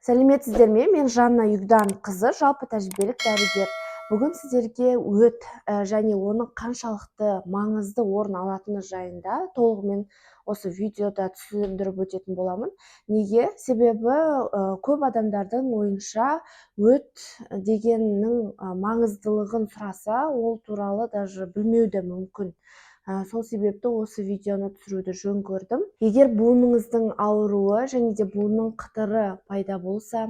Сәлеметсіздер ме? Мен Жанна Югдан қызы, жалпы тәжірибелік дәрігер. Бүгін сіздерге өт және оның қаншалықты маңызды орын алатыны жайында толығымен осы видеода түсіндіріп өтетін боламын. Неге? Себебі көп адамдардың ойынша өт дегеннің маңыздылығын сұраса, ол туралы даже білмеуі де мүмкін. Сол себепті осы видеоны түсіруді жөн көрдім. Егер буыныңыздың ауруы және де буынның қытыры пайда болса,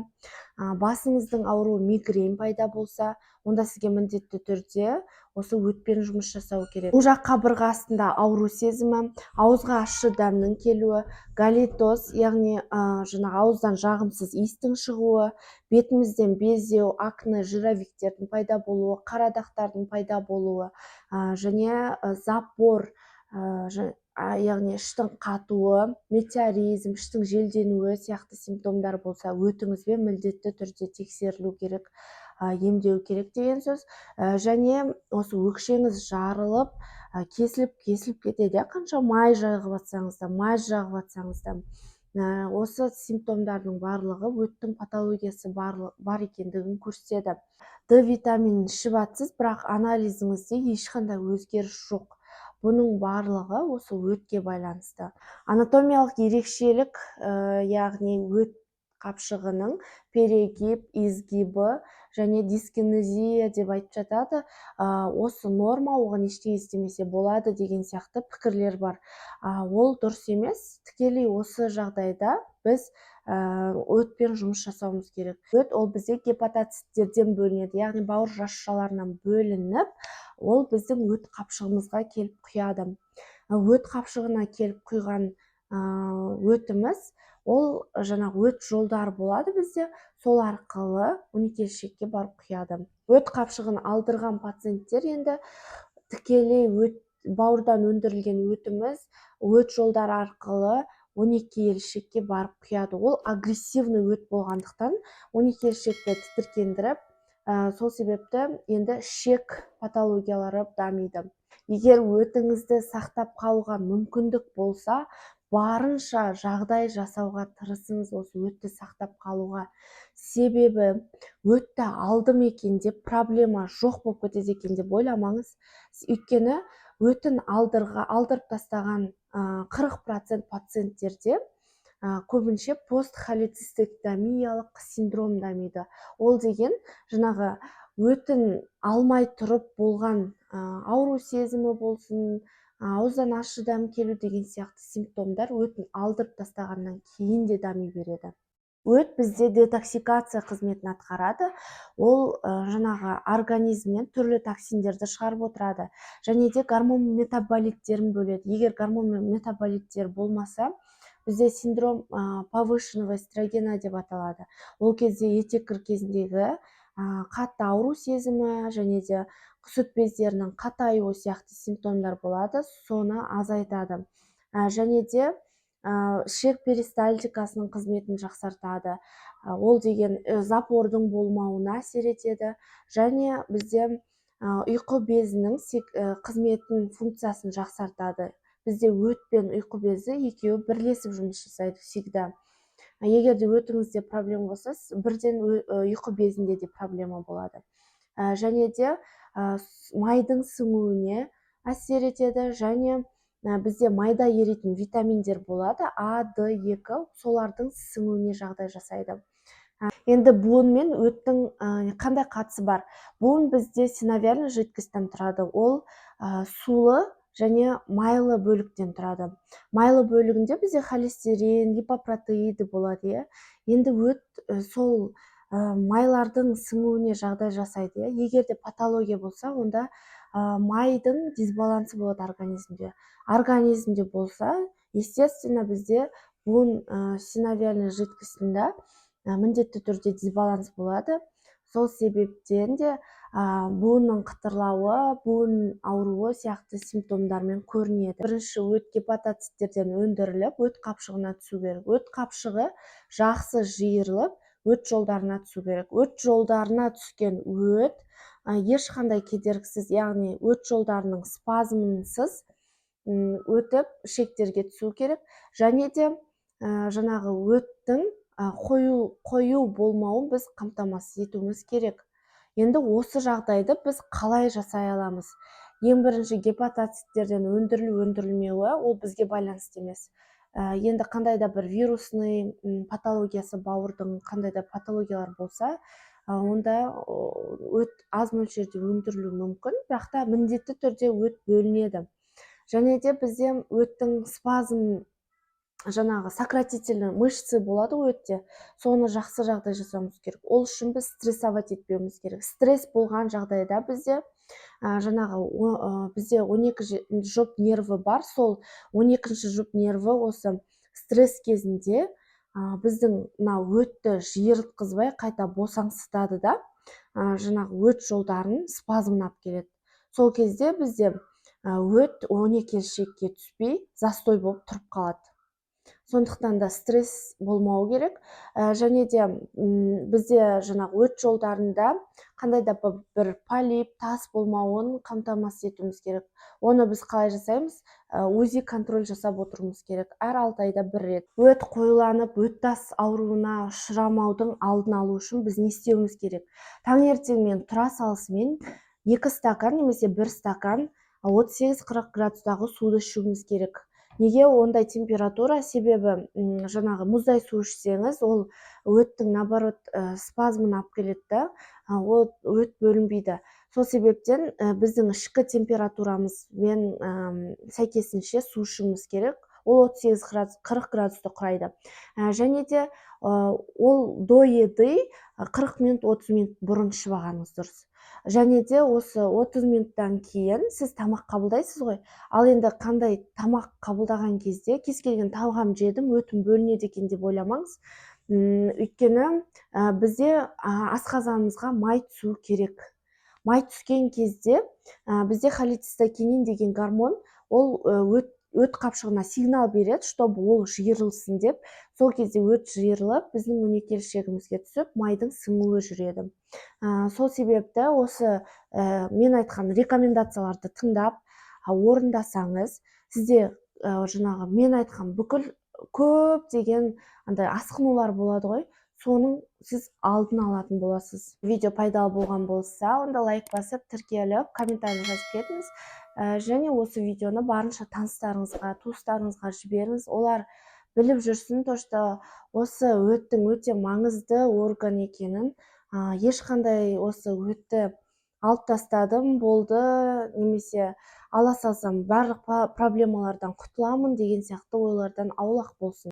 басыңыздың ауруы мигрень пайда болса, онда сізге міндетті түрде осы өтпен жұмыс жасау керек. Оң жақ қабырға астында ауру сезімі, ауызға ащы дәмнің келуі, галитоз, яғни ауыздан жағымсыз иістің шығуы, бетімізден безеу, акне, жировиктердің пайда болуы, қара дақтардың пайда болуы, және запор, яғни іштің қатуы, метеоризм, іштің желденуі сияқты симптомдар болса, өтіңізбен міндетті түрде тексерілу керек, емдеу керек деген сөз. Және осы өкшеңіз жарылып, кесіліп кетеді. Қанша май жағып жатсаңыз да, осы симптомдардың барлығы өттің патологиясы бар екендігін көрсетеді. Д витаминін ішіп жатсыз, бірақ анализіңізде ешқандай өзгеріс жоқ. Бұның барлығы осы өтке байланысты. Анатомиялық ерекшелік, яғни өт қапшығының перегиб, изгибі және дискинезия деп айтып жатады. Осы норма, оған ештеңе істемесе болады деген сияқты пікірлер бар. Ол дұрыс емес. Тікелей осы жағдайда біз өтпен жұмыс жасауымыз керек. Өт ол бізде гепатоциттерден бөлінеді, яғни бауыр жасушаларынан бөлініп, ол біздің өт қапшығымызға келіп құяды. Өт қапшығына келіп құйған өтіміз, ол өт жолдары болады бізде, сол арқылы уникелшекке барып құяды. Өт қапшығын алдырған пациенттер енді тікелей бауырдан өндірілген өтіміз өт жолдары арқылы 12 елшекке барып құяды. Ол агрессивный өт болғандықтан 12 елшекті тітіркендіріп, сол себепті енді ішек патологиялары дамиды. Егер өтіңізді сақтап қалуға мүмкіндік болса, барынша жағдай жасауға тырысыңыз осы өтті сақтап қалуға. Себебі өтті алдым екен деп проблема жоқ болып кетеді екен деп ойламаңыз. Өйткені өтін алдырып тастаған 40% пациенттерде көбінше постхолецистектомиялық синдром дамиды. Ол деген өтін алмай тұрып болған ауру сезімі болсын, ауыздан ащы дәм келу деген сияқты симптомдар өтін алдырып тастағаннан кейін де дами береді. Өт бізде детоксикация қызметін атқарады. Ол организмнен түрлі токсиндерді шығарып отырады. Және де гормон метаболиттерін бөледі. Егер гормон метаболиттер болмаса, бізде синдром повышенного эстрогена деп аталады. Ол кезде етеккір кезіндегі қатты ауру сезімі және де сүт бездерінің қатаюы сияқты симптомдар болады, соны азайтады. Және де ішек перистальтикасының қызметін жақсартады. Ол деген запордың болмауына әсер етеді. Және бізде ұйқы безінің қызметін, функциясын жақсартады. Бізде өт пен ұйқы безі екеуі бірлесіп жұмыс жасайды всегда. Егер де өтіңізде проблема болса, бірден ұйқы безінде де проблема болады. Және де майдың сіңуіне әсер етеді, және бізде майда еритін витаминдер болады, А, Д, 2, солардың сіңуіне жағдай жасайды. Енді буын мен өттің қандай қатысы бар? Буын бізде синовиальный жидкостьтен тұрады. Ол сулы және майлы бөліктен тұрады. Майлы бөлігінде бізде холестерин, липопротеиді болады. Енді өт сол майлардың сіңуіне жағдай жасайды. Егер де патология болса, онда майдың дисбалансы болады организмде. Организмде болса, естественно, бізде буын синовиальный жидкостьтінде міндетті түрде дисбаланс болады. Сол себептен де буынның қытырлауы, буын ауруы сияқты симптомдармен көрінеді. Бірінші өт гепатоциттерден өндіріліп, өт қапшығына түсу керек. Өт қапшығы жақсы жиырылып, өт жолдарына түсу керек. Өт жолдарына түскен өт ешқандай кедергісіз, яғни өт жолдарының спазмынсыз өтіп ішектерге түсу керек. Және де өттің қою болмауын біз қамтамасыз етуіміз керек. Енді осы жағдайды біз қалай жасай аламыз? Ең бірінші гепатоциттерден өндірілмеуі ол бізге байланысты емес. Енді қандай да бір вирусный патологиясы, бауырдың қандай да патологиялар болса, онда өт аз мөлшерде өндірілуі мүмкін, бірақ та міндетті түрде өт бөлінеді. Және де бізде өттің спазм, жаңағы сократительный мышцы болады өтте, соны жақсы жағдай жасауымыз керек. Ол үшін біз стрессовать етпеуіміз керек. Стресс болған жағдайда бізде бізде 12 жұп нерві бар, сол 12-ші жұп нерві осы стресс кезінде біздің өтті жиыртқызбай қайта босаңсытады да, жаңағы өт жолдарын спазмын алып келеді. Сол кезде бізде өт 12 шекке түспей застой болып тұрып қалады. Сондықтан да стресс болмау керек. Және де бізде жаңағы өт жолдарында қандай да бір полип, тас болмауын қамтамасыз етуіміз керек. Оны біз қалай жасаймыз? УЗИ контроль жасап отыруымыз керек. Әр 6 айда бір рет. Өт қоюланып, өт тас ауруына ұшырамаудың алдын алу үшін біз не істеуіміз керек? Таңертеңмен тұра салысымен 2 стакан немесе 1 стакан 38-40 градустағы суды ішуіміз керек. Неге ондай температура? Себебі жаңағы мұздай су ішсеңіз, ол өттің наоборот спазмын алып келеді, ол өт бөлінбейді. Сол себептен біздің ішкі температурамызбен сәйкесінше су ішуіміз керек. Ол 38-40 градусты құрайды. Және де ол до еды 40 минут, 30 минут бұрын ішіп алғаныңыз дұрыс. Және де осы 30 минуттан кейін сіз тамақ қабылдайсыз ғой. Ал енді қандай тамақ қабылдаған кезде кез келген талғам жедім, өтім бөлінеді екен деп ойламаңыз. Өйткені бізде асқазанымызға май түсу керек. Май түскен кезде бізде холецистокинин деген гормон, ол өт қапшығына сигнал береді, чтобы ол жиырылсын деп. Сол кезде өт жиырылып, біздің өнекелішегімізге түсіп, майдың сіңуі жүреді. Сол себепті осы мен айтқан рекомендацияларды тыңдап, орындасаңыз, сізде жаңағы мен айтқан бүкіл көп деген асқынулар болады ғой, соның сіз алдын алатын боласыз. Видео пайдалы болған болса, онда лайк басып, тіркеліп, комментарий жазып кетіңіз. Және осы видеоны барынша таныстарыңызға, туыстарыңызға жіберіңіз. Олар біліп жүрсін, осы өттің өте маңызды орган екенін, ешқандай осы өтті алып тастадым, болды, немесе ала салсам барлық проблемалардан құтыламын деген сияқты ойлардан аулақ болсын.